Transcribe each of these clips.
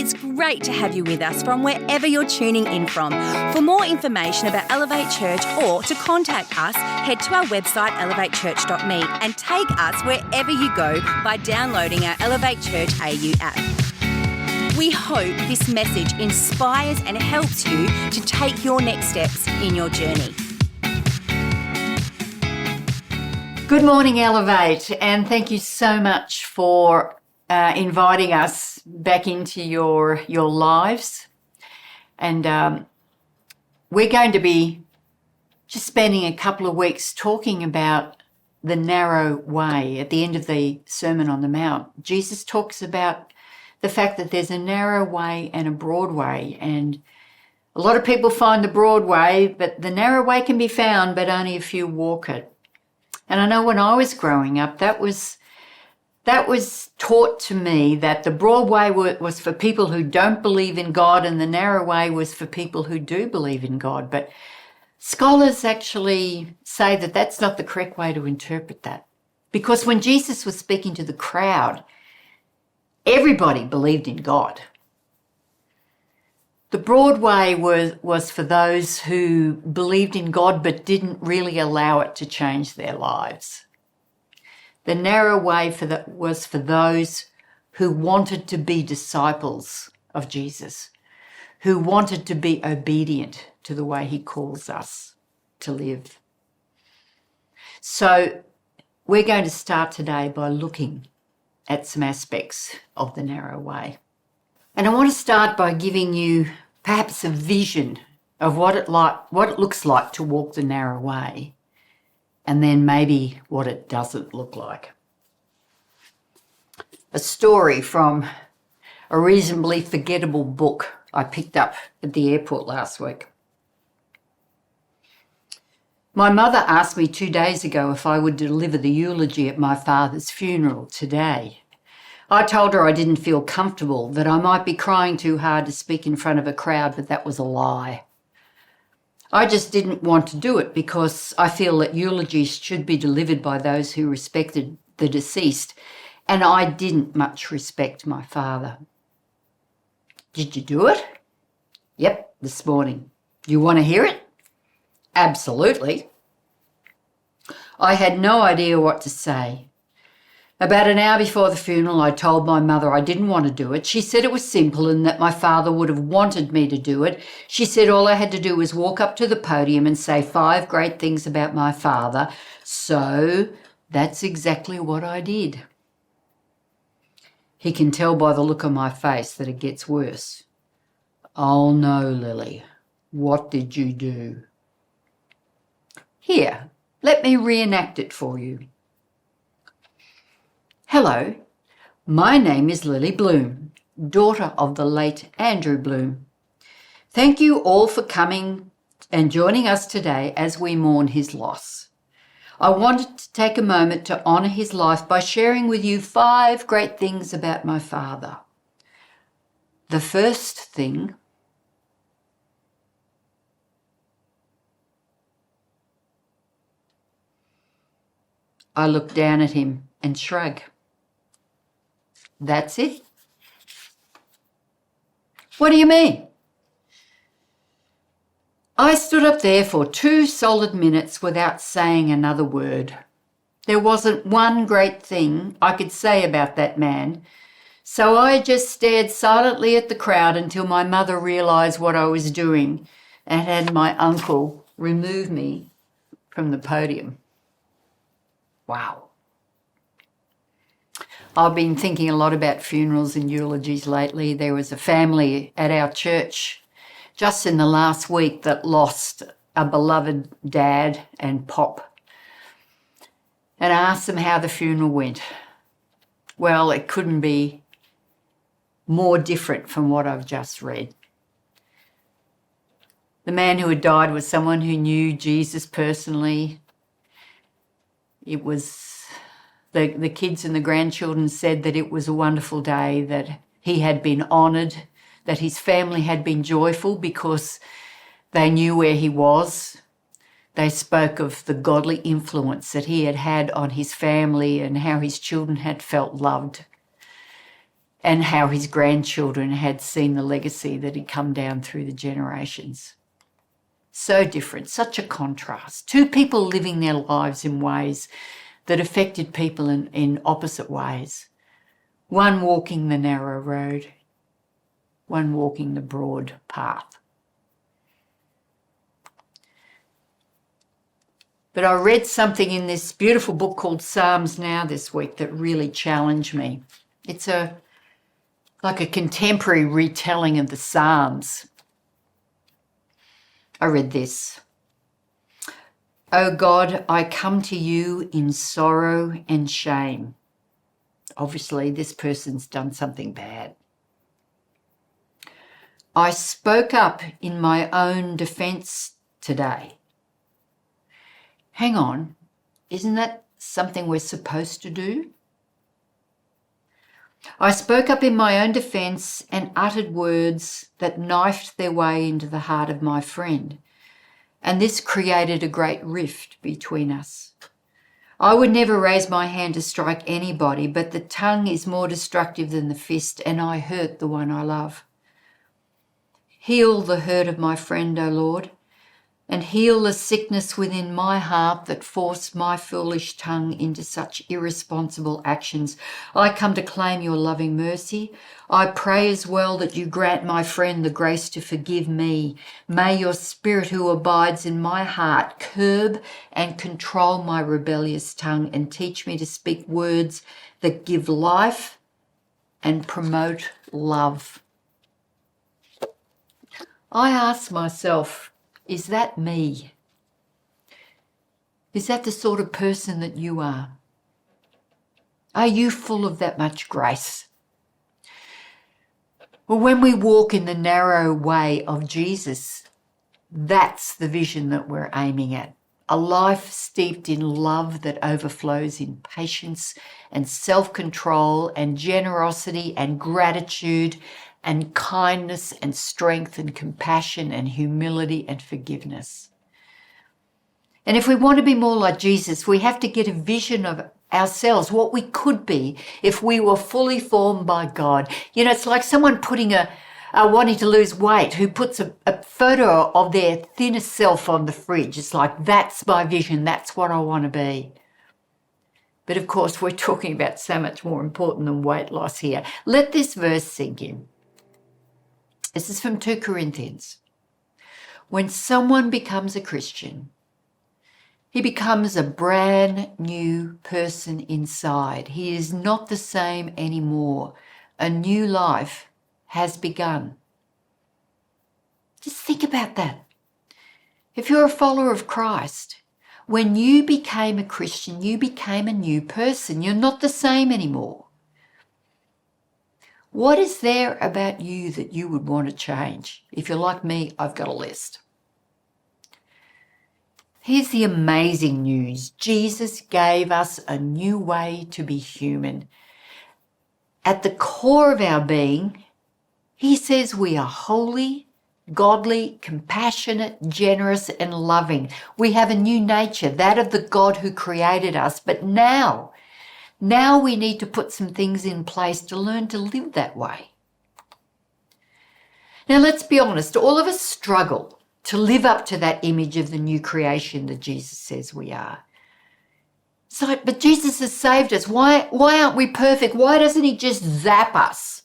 It's great to have you with us from wherever you're tuning in from. For more information about Elevate Church or to contact us, head to our website elevatechurch.me and take us wherever you go by downloading our Elevate Church AU app. We hope this message inspires and helps you to take your next steps in your journey. Good morning, Elevate, and thank you so much for inviting us back into your lives. And we're going to be just spending a couple of weeks talking about the narrow way. At the end of the Sermon on the Mount, Jesus talks about the fact that there's a narrow way and a broad way, and a lot of people find the broad way, but the narrow way can be found, but only a few walk it. And I know when I was growing up, that was taught to me that the broad way was for people who don't believe in God and the narrow way was for people who do believe in God. But scholars actually say that that's not the correct way to interpret that. Because when Jesus was speaking to the crowd, everybody believed in God. The broad way was for those who believed in God but didn't really allow it to change their lives. The narrow way was for those who wanted to be disciples of Jesus, who wanted to be obedient to the way he calls us to live. So we're going to start today by looking at some aspects of the narrow way. And I want to start by giving you perhaps a vision of what it looks like to walk the narrow way, and then maybe what it doesn't look like. A story from a reasonably forgettable book I picked up at the airport last week. My mother asked me 2 days ago if I would deliver the eulogy at my father's funeral today. I told her I didn't feel comfortable, that I might be crying too hard to speak in front of a crowd, but that was a lie. I just didn't want to do it because I feel that eulogies should be delivered by those who respected the deceased, and I didn't much respect my father. Did you do it? Yep, this morning. You want to hear it? Absolutely. I had no idea what to say. About an hour before the funeral, I told my mother I didn't want to do it. She said it was simple and that my father would have wanted me to do it. She said all I had to do was walk up to the podium and say 5 great things about my father. So that's exactly what I did. He can tell by the look on my face that it gets worse. Oh no, Lily, what did you do? Here, let me reenact it for you. Hello, my name is Lily Bloom, daughter of the late Andrew Bloom. Thank you all for coming and joining us today as we mourn his loss. I wanted to take a moment to honour his life by sharing with you 5 great things about my father. The first thing, I look down at him and shrug. That's it? What do you mean? I stood up there for 2 solid minutes without saying another word. There wasn't one great thing I could say about that man, so I just stared silently at the crowd until my mother realised what I was doing and had my uncle remove me from the podium. Wow. I've been thinking a lot about funerals and eulogies lately. There was a family at our church just in the last week that lost a beloved dad and pop. And I asked them how the funeral went. Well, it couldn't be more different from what I've just read. The man who had died was someone who knew Jesus personally. It was the kids and the grandchildren said that it was a wonderful day, that he had been honoured, that his family had been joyful because they knew where he was. They spoke of the godly influence that he had had on his family and how his children had felt loved. and how his grandchildren had seen the legacy that had come down through the generations. So different, such a contrast. Two people living their lives in ways that affected people in opposite ways. One walking the narrow road, one walking the broad path. But I read something in this beautiful book called Psalms Now this week that really challenged me. It's like a contemporary retelling of the Psalms. I read this. "O God, I come to you in sorrow and shame." Obviously, this person's done something bad. "I spoke up in my own defense today." Hang on, isn't that something we're supposed to do? "I spoke up in my own defense and uttered words that knifed their way into the heart of my friend, and this created a great rift between us. I would never raise my hand to strike anybody, but the tongue is more destructive than the fist, and I hurt the one I love. Heal the hurt of my friend, O Lord, and heal the sickness within my heart that forced my foolish tongue into such irresponsible actions. I come to claim your loving mercy. I pray as well that you grant my friend the grace to forgive me. May your Spirit who abides in my heart curb and control my rebellious tongue and teach me to speak words that give life and promote love." I ask myself, is that me? Is that the sort of person that you are? Are you full of that much grace? Well, when we walk in the narrow way of Jesus, that's the vision that we're aiming at. A life steeped in love that overflows in patience and self-control and generosity and gratitude and kindness and strength and compassion and humility and forgiveness. And if we want to be more like Jesus, we have to get a vision of ourselves, what we could be if we were fully formed by God. You know, it's like someone wanting to lose weight who puts a photo of their thinner self on the fridge. It's like, that's my vision, that's what I want to be. But of course, we're talking about so much more important than weight loss here. Let this verse sink in. This is from 2 Corinthians. When someone becomes a Christian, he becomes a brand new person inside. He is not the same anymore. A new life has begun. Just think about that. If you're a follower of Christ, when you became a Christian, you became a new person. You're not the same anymore. What is there about you that you would want to change? If you're like me, I've got a list. Here's the amazing news. Jesus gave us a new way to be human. At the core of our being, he says we are holy, godly, compassionate, generous, and loving. We have a new nature, that of the God who created us. But now we need to put some things in place to learn to live that way. Now, let's be honest, all of us struggle to live up to that image of the new creation that Jesus says we are. So, but Jesus has saved us. Why aren't we perfect? Why doesn't he just zap us?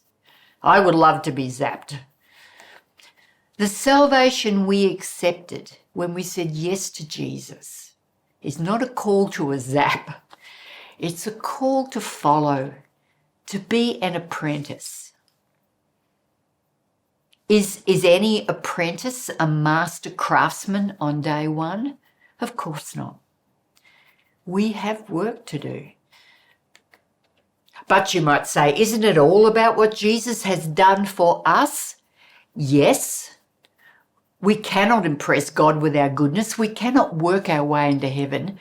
I would love to be zapped. The salvation we accepted when we said yes to Jesus is not a call to a zap. It's a call to follow, to be an apprentice. Is any apprentice a master craftsman on day one? Of course not. We have work to do. But you might say, isn't it all about what Jesus has done for us? Yes. We cannot impress God with our goodness. We cannot work our way into heaven.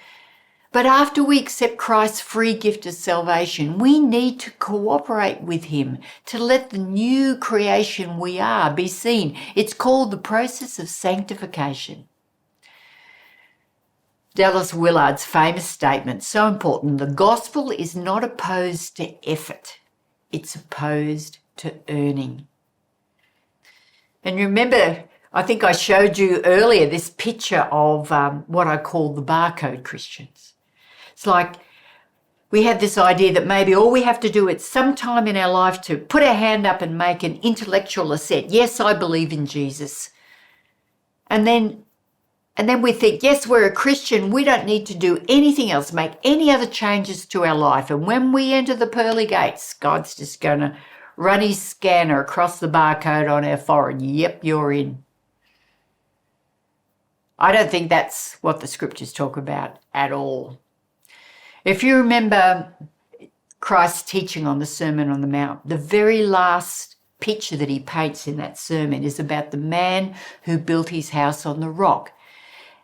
But after we accept Christ's free gift of salvation, we need to cooperate with him to let the new creation we are be seen. It's called the process of sanctification. Dallas Willard's famous statement, so important, the gospel is not opposed to effort. It's opposed to earning. And remember, I think I showed you earlier this picture of what I call the barcode Christians. It's like we have this idea that maybe all we have to do at some time in our life to put our hand up and make an intellectual assent. Yes, I believe in Jesus. And then we think, yes, we're a Christian. We don't need to do anything else, make any other changes to our life. And when we enter the pearly gates, God's just going to run his scanner across the barcode on our forehead. Yep, you're in. I don't think that's what the scriptures talk about at all. If you remember Christ's teaching on the Sermon on the Mount, the very last picture that he paints in that sermon is about the man who built his house on the rock.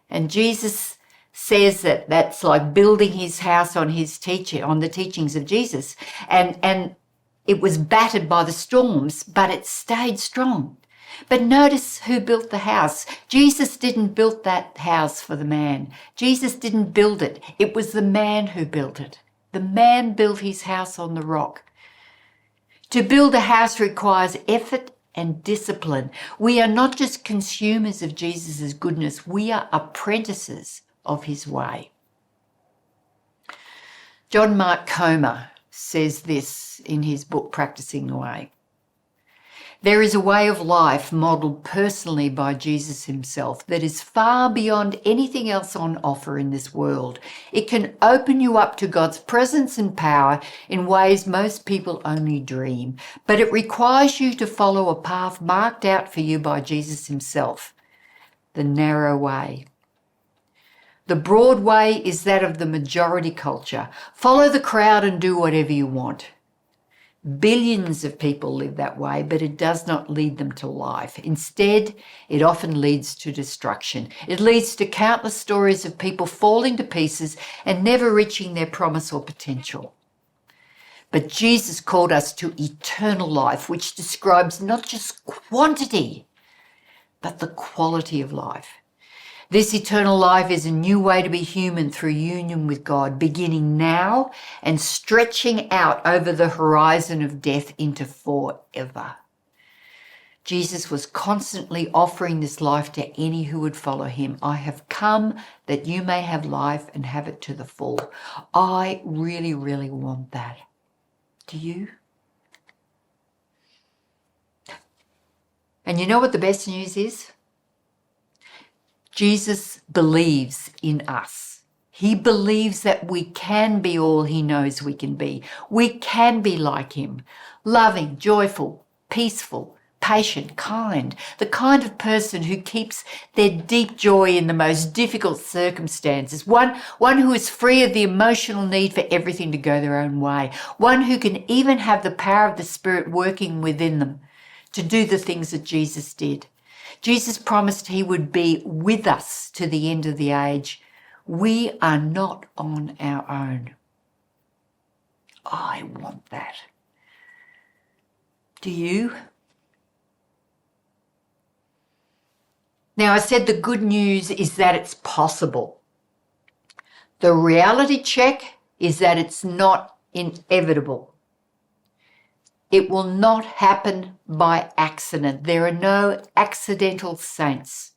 And Jesus says that that's like building his house on his teaching, on the teachings of Jesus. And it was battered by the storms, but it stayed strong. But notice who built the house. Jesus didn't build that house for the man. Jesus didn't build it. It was the man who built it. The man built his house on the rock. To build a house requires effort and discipline. We are not just consumers of Jesus' goodness. We are apprentices of his way. John Mark Comer says this in his book, Practicing the Way. There is a way of life modelled personally by Jesus himself that is far beyond anything else on offer in this world. It can open you up to God's presence and power in ways most people only dream, but it requires you to follow a path marked out for you by Jesus himself, the narrow way. The broad way is that of the majority culture. Follow the crowd and do whatever you want. Billions of people live that way, but it does not lead them to life. Instead, it often leads to destruction. It leads to countless stories of people falling to pieces and never reaching their promise or potential. But Jesus called us to eternal life, which describes not just quantity, but the quality of life. This eternal life is a new way to be human through union with God, beginning now and stretching out over the horizon of death into forever. Jesus was constantly offering this life to any who would follow him. I have come that you may have life and have it to the full. I really, really want that. Do you? And you know what the best news is? Jesus believes in us. He believes that we can be all he knows we can be. We can be like him, loving, joyful, peaceful, patient, kind, the kind of person who keeps their deep joy in the most difficult circumstances, one who is free of the emotional need for everything to go their own way, one who can even have the power of the Spirit working within them to do the things that Jesus did. Jesus promised he would be with us to the end of the age. We are not on our own. I want that. Do you? Now, I said the good news is that it's possible. The reality check is that it's not inevitable. It will not happen by accident. There are no accidental saints.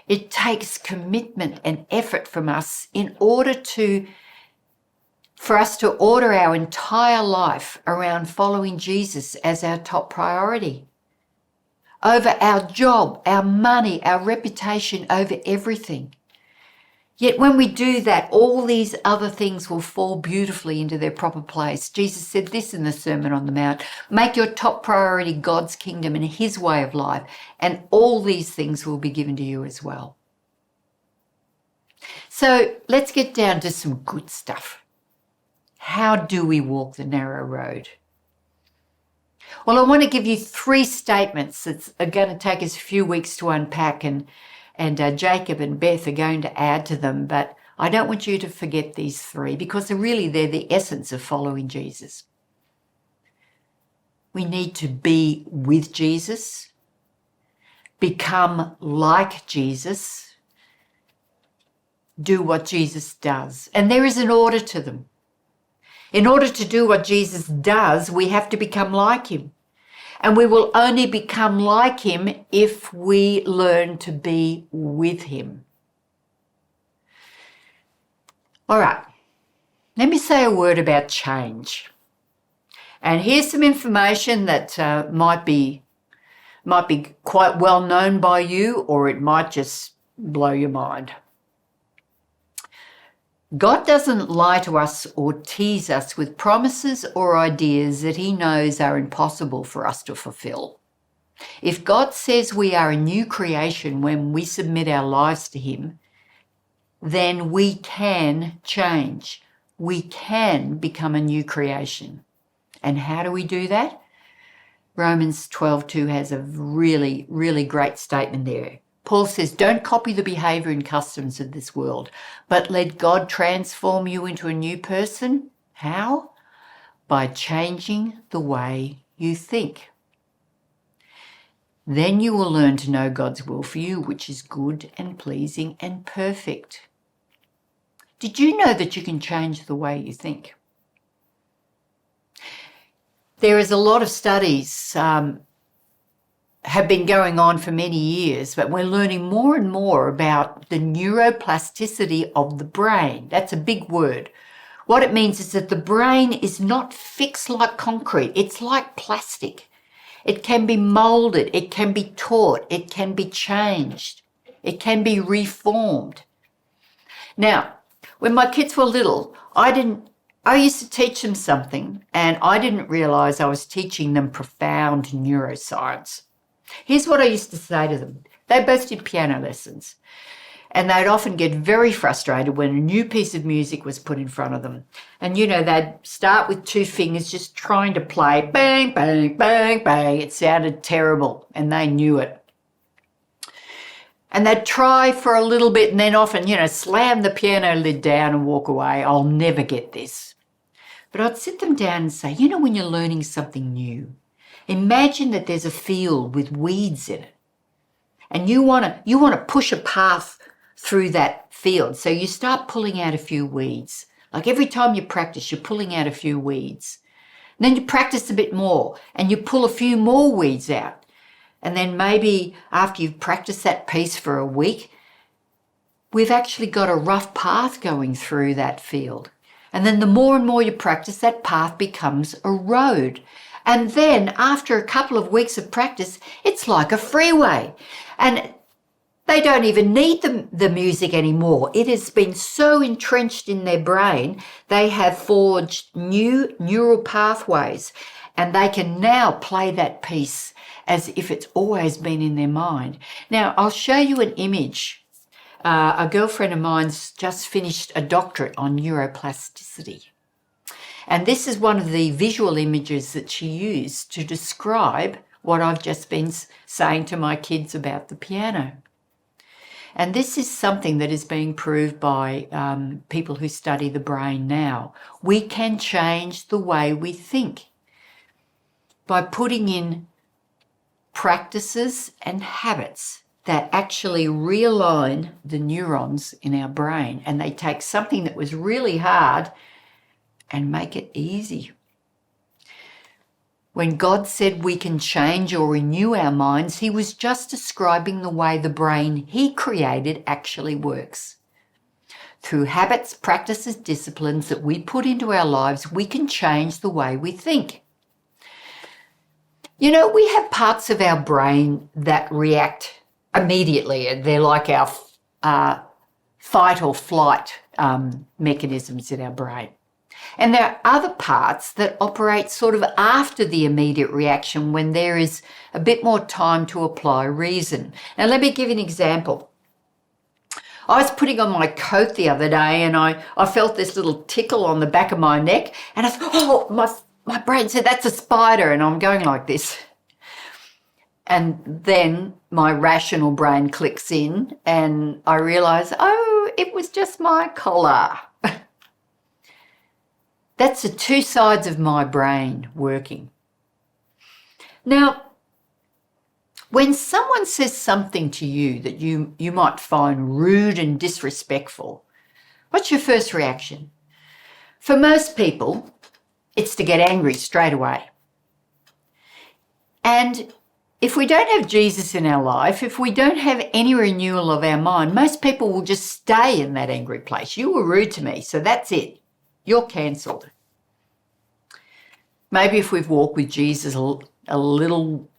It takes commitment and effort from us in order for us to order our entire life around following Jesus as our top priority. Over our job, our money, our reputation, over everything. Yet when we do that, all these other things will fall beautifully into their proper place. Jesus said this in the Sermon on the Mount, make your top priority God's kingdom and his way of life, and all these things will be given to you as well. So let's get down to some good stuff. How do we walk the narrow road? Well, I want to give you 3 statements that are going to take us a few weeks to unpack, and Jacob and Beth are going to add to them, but I don't want you to forget these 3 because they're the essence of following Jesus. We need to be with Jesus, become like Jesus, do what Jesus does. And there is an order to them. In order to do what Jesus does, we have to become like him. And we will only become like him if we learn to be with him. All right, let me say a word about change. And here's some information that might be quite well known by you, or it might just blow your mind. God doesn't lie to us or tease us with promises or ideas that he knows are impossible for us to fulfill. If God says we are a new creation when we submit our lives to him, then we can change. We can become a new creation. And how do we do that? Romans 12:2 has a really, really great statement there. Paul says, don't copy the behaviour and customs of this world, but let God transform you into a new person. How? By changing the way you think. Then you will learn to know God's will for you, which is good and pleasing and perfect. Did you know that you can change the way you think? There is a lot of studies have been going on for many years, but we're learning more and more about the neuroplasticity of the brain. That's a big word. What it means is that the brain is not fixed like concrete. It's like plastic. It can be molded. It can be taught. It can be changed. It can be reformed. Now, when my kids were little, I used to teach them something, and I didn't realise I was teaching them profound neuroscience. Here's what I used to say to them. They both did piano lessons, and they'd often get very frustrated when a new piece of music was put in front of them. And, they'd start with two fingers just trying to play bang, bang, bang, bang. It sounded terrible, and they knew it. And they'd try for a little bit and then often, slam the piano lid down and walk away. I'll never get this. But I'd sit them down and say, when you're learning something new, imagine that there's a field with weeds in it, and you want to push a path through that field. So you start pulling out a few weeds. Like every time you practice, you're pulling out a few weeds. And then you practice a bit more and you pull a few more weeds out. And then maybe after you've practiced that piece for a week, we've actually got a rough path going through that field. And then the more and more you practice, that path becomes a road. And then after a couple of weeks of practice, it's like a freeway. And they don't even need the music anymore. It has been so entrenched in their brain, they have forged new neural pathways, and they can now play that piece as if it's always been in their mind. Now, I'll show you an image. A girlfriend of mine's just finished a doctorate on neuroplasticity. And this is one of the visual images that she used to describe what I've just been saying to my kids about the piano. And this is something that is being proved by people who study the brain now. We can change the way we think by putting in practices and habits that actually realign the neurons in our brain, and they take something that was really hard and make it easy. When God said we can change or renew our minds, he was just describing the way the brain he created actually works. Through habits, practices, disciplines that we put into our lives, we can change the way we think. We have parts of our brain that react immediately. They're like our fight or flight mechanisms in our brain. And there are other parts that operate sort of after the immediate reaction when there is a bit more time to apply reason. Now, let me give you an example. I was putting on my coat the other day and I felt this little tickle on the back of my neck, and I thought, my brain said, that's a spider, and I'm going like this. And then my rational brain clicks in and I realise, it was just my collar. That's the two sides of my brain working. Now, when someone says something to you that you might find rude and disrespectful, what's your first reaction? For most people, It's to get angry straight away. And if we don't have Jesus in our life, if we don't have any renewal of our mind, most people will just stay in that angry place. You were rude to me, so that's it. You're cancelled. Maybe if we've walked with Jesus a little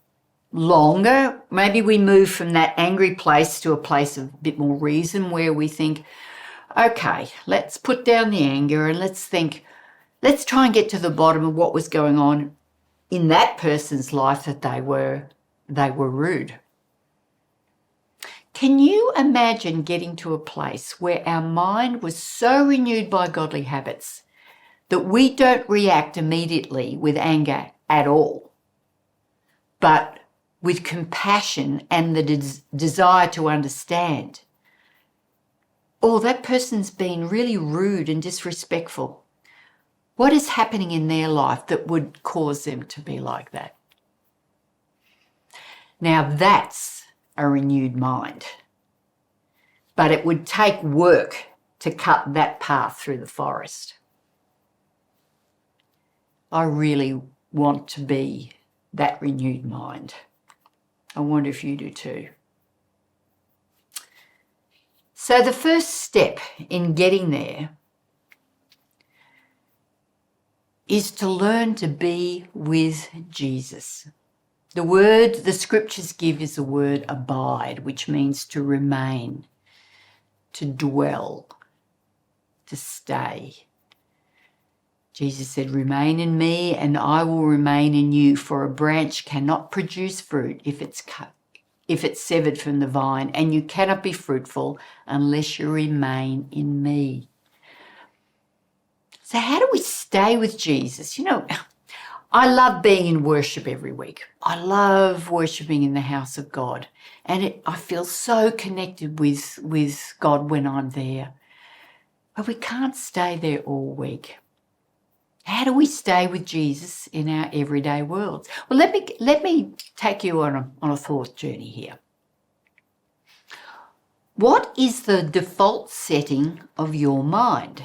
longer, maybe we move from that angry place to a place of a bit more reason where we think, okay, let's put down the anger and let's try and get to the bottom of what was going on in that person's life that they were rude. Can you imagine getting to a place where our mind was so renewed by godly habits that we don't react immediately with anger at all, but with compassion and the desire to understand? Oh, that person's been really rude and disrespectful. What is happening in their life that would cause them to be like that? Now that's a renewed mind. But it would take work to cut that path through the forest. I really want to be that renewed mind. I wonder if you do too. So the first step in getting there is to learn to be with Jesus. The word the scriptures give is the word abide, which means to remain, to dwell, to stay. Jesus said, "Remain in me and I will remain in you, for a branch cannot produce fruit if it's severed from the vine, and you cannot be fruitful unless you remain in me." So how do we stay with Jesus? You know, I love being in worship every week. I love worshiping in the house of God. And I feel so connected with God when I'm there. But we can't stay there all week. How do we stay with Jesus in our everyday world? Well, let me take you on a thought journey here. What is the default setting of your mind?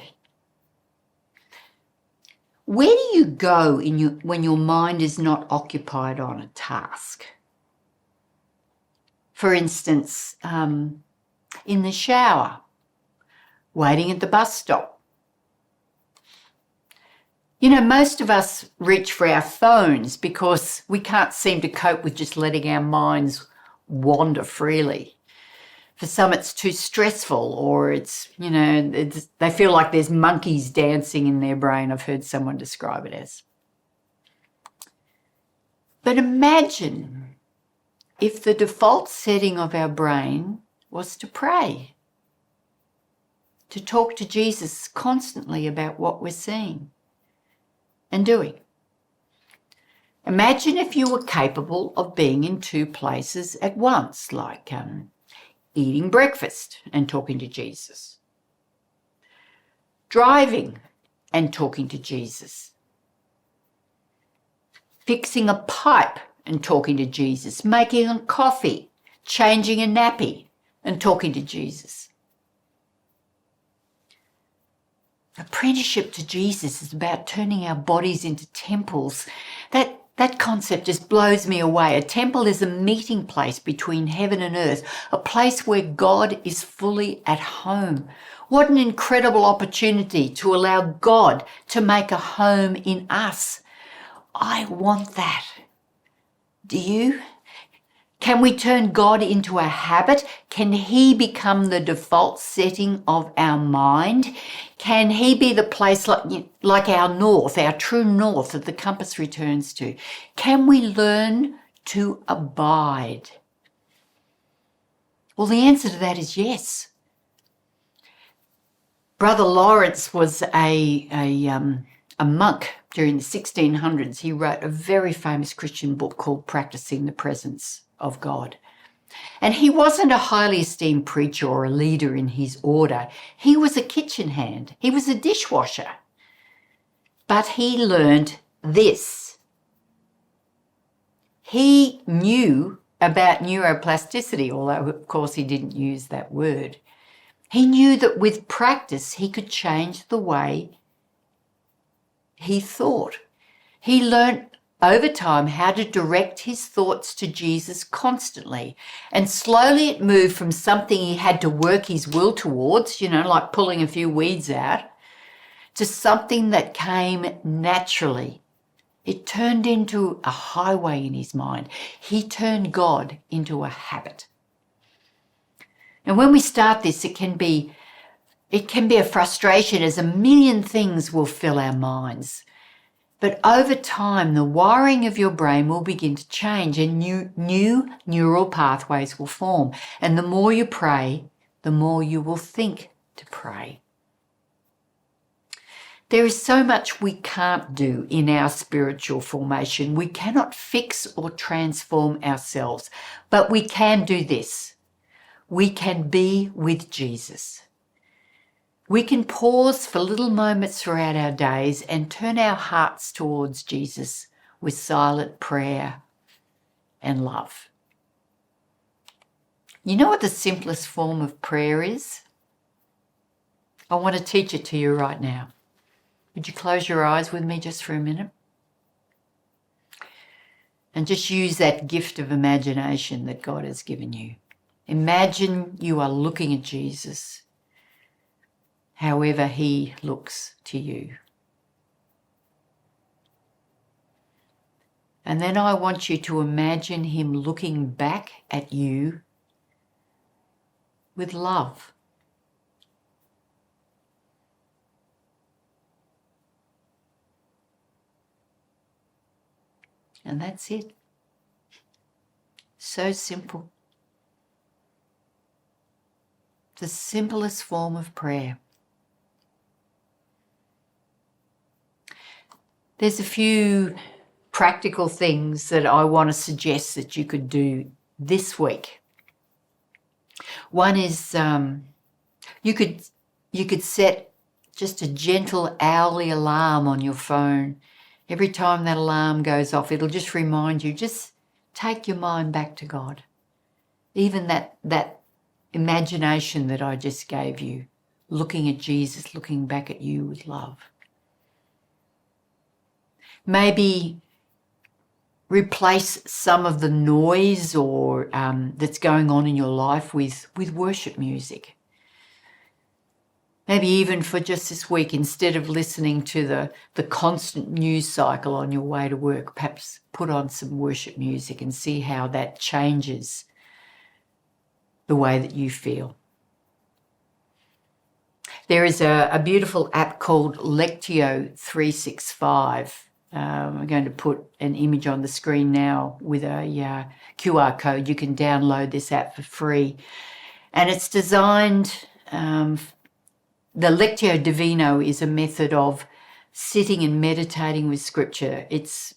Where do you go when your mind is not occupied on a task? For instance, in the shower, waiting at the bus stop. You know, most of us reach for our phones because we can't seem to cope with just letting our minds wander freely. For some, it's too stressful, or they feel like there's monkeys dancing in their brain. I've heard someone describe it as. But imagine if the default setting of our brain was to pray, to talk to Jesus constantly about what we're seeing and doing. Imagine if you were capable of being in two places at once, like eating breakfast and talking to Jesus, driving and talking to Jesus, fixing a pipe and talking to Jesus, making a coffee, changing a nappy and talking to Jesus. Apprenticeship to Jesus is about turning our bodies into temples. That concept just blows me away. A temple is a meeting place between heaven and earth, a place where God is fully at home. What an incredible opportunity to allow God to make a home in us. I want that. Do you? Can we turn God into a habit? Can He become the default setting of our mind? Can He be the place like our north, our true north that the compass returns to? Can we learn to abide? Well, the answer to that is yes. Brother Lawrence was a monk during the 1600s. He wrote a very famous Christian book called Practicing the Presence of God. And he wasn't a highly esteemed preacher or a leader in his order. He was a kitchen hand. He was a dishwasher. But he learned this. He knew about neuroplasticity, although of course he didn't use that word. He knew that with practice he could change the way he thought. He learnt over time how to direct his thoughts to Jesus constantly. And slowly it moved from something he had to work his will towards, like pulling a few weeds out, to something that came naturally. It turned into a highway in his mind. He turned God into a habit. And when we start this, it can be a frustration, as a million things will fill our minds. But over time, the wiring of your brain will begin to change and new neural pathways will form. And the more you pray, the more you will think to pray. There is so much we can't do in our spiritual formation. We cannot fix or transform ourselves, but we can do this. We can be with Jesus. We can pause for little moments throughout our days and turn our hearts towards Jesus with silent prayer and love. You know what the simplest form of prayer is? I want to teach it to you right now. Would you close your eyes with me just for a minute? And just use that gift of imagination that God has given you. Imagine you are looking at Jesus, however he looks to you. And then I want you to imagine him looking back at you with love. And that's it. So simple. The simplest form of prayer. There's a few practical things that I want to suggest that you could do this week. One is you could set just a gentle hourly alarm on your phone. Every time that alarm goes off, it'll just remind you, just take your mind back to God. Even that imagination that I just gave you, looking at Jesus, looking back at you with love. Maybe replace some of the noise or that's going on in your life with worship music. Maybe even for just this week, instead of listening to the constant news cycle on your way to work, perhaps put on some worship music and see how that changes the way that you feel. There is a beautiful app called Lectio 365. I'm going to put an image on the screen now with a QR code. You can download this app for free. And it's designed, the Lectio Divino is a method of sitting and meditating with Scripture. It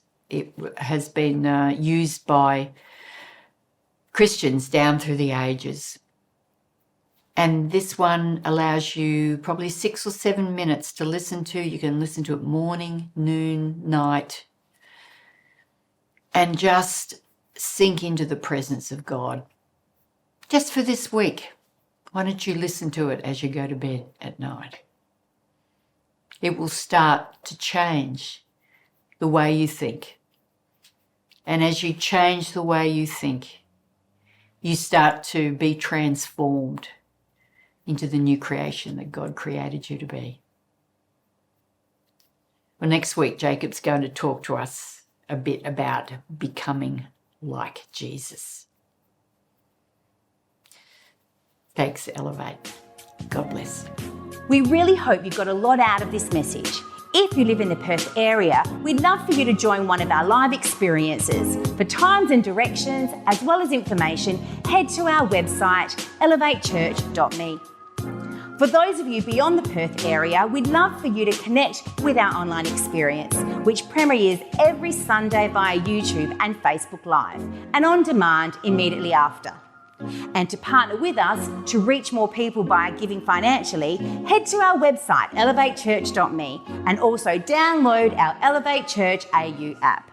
has been used by Christians down through the ages. And this one allows you probably 6 or 7 minutes to listen to. You can listen to it morning, noon, night, and just sink into the presence of God. Just for this week, why don't you listen to it as you go to bed at night? It will start to change the way you think. And as you change the way you think, you start to be transformed into the new creation that God created you to be. Well, next week, Jacob's going to talk to us a bit about becoming like Jesus. Thanks, Elevate. God bless. We really hope you got a lot out of this message. If you live in the Perth area, we'd love for you to join one of our live experiences. For times and directions, as well as information, head to our website, elevatechurch.me. For those of you beyond the Perth area, we'd love for you to connect with our online experience, which premieres every Sunday via YouTube and Facebook Live, and on demand immediately after. And to partner with us to reach more people by giving financially, head to our website, elevatechurch.me, and also download our Elevate Church AU app.